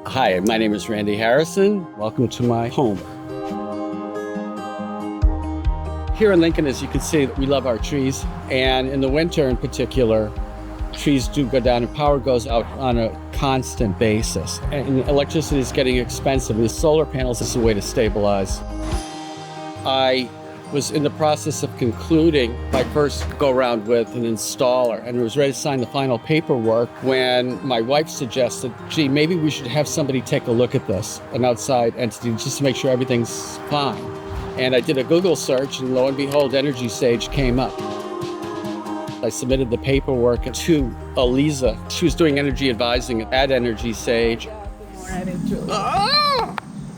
Hi, my name is Randy Harrison. Welcome to my home. Here in Lincoln, as you can see, we love our trees. And in the winter in particular, trees do go down and power goes out on a constant basis. And electricity is getting expensive. And the solar panels is a way to stabilize. I was in the process of concluding my first go-around with an installer and was ready to sign the final paperwork when my wife suggested, gee, maybe we should have somebody take a look at this, an outside entity, just to make sure everything's fine. And I did a Google search, and lo and behold, EnergySage came up. I submitted the paperwork to Eliza. She was doing energy advising at EnergySage.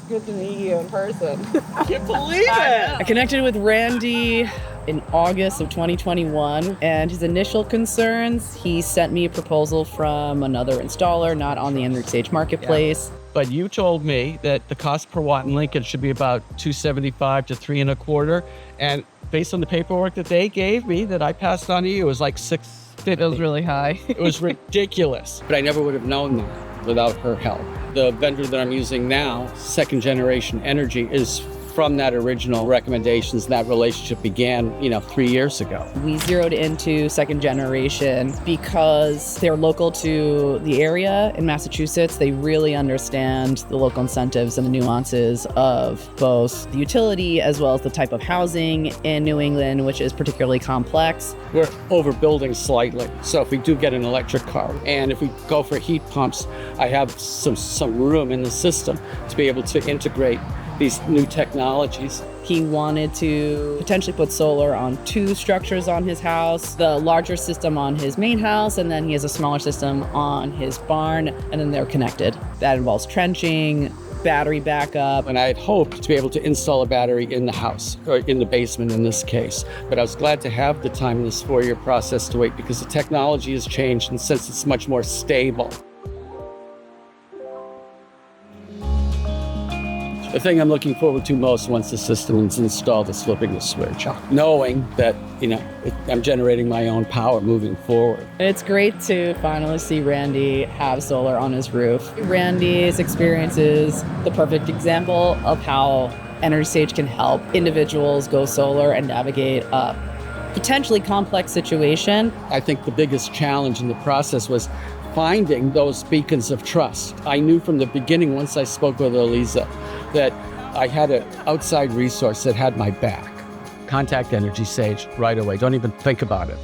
Good to meet you in person. I can't believe it! I connected with Randy in August of 2021, and his initial concerns, he sent me a proposal from another installer, not on the EnergySage marketplace. Yeah. But you told me that the cost per watt in Lincoln should be about $2.75 to $3.25, and based on the paperwork that they gave me that I passed on to you, it was like $6.50. It was really high. It was ridiculous, but I never would have known that without her help. The vendor that I'm using now, Second Generation Energy, is from that original recommendations. That relationship began, 3 years ago. We zeroed into Second Generation because they're local to the area in Massachusetts. They really understand the local incentives and the nuances of both the utility as well as the type of housing in New England, which is particularly complex. We're overbuilding slightly. So if we do get an electric car and if we go for heat pumps, I have some room in the system to be able to integrate these new technologies. He wanted to potentially put solar on 2 structures on his house, the larger system on his main house, and then he has a smaller system on his barn, and then they're connected. That involves trenching, battery backup. And I had hoped to be able to install a battery in the house, or in the basement in this case. But I was glad to have the time in this 4-year process to wait because the technology has changed and since it's much more stable. The thing I'm looking forward to most once the system is installed is flipping the switch, knowing that, I'm generating my own power moving forward. It's great to finally see Randy have solar on his roof. Randy's experience is the perfect example of how EnergySage can help individuals go solar and navigate a potentially complex situation. I think the biggest challenge in the process was finding those beacons of trust. I knew from the beginning, once I spoke with Eliza, that I had an outside resource that had my back. Contact EnergySage right away. Don't even think about it.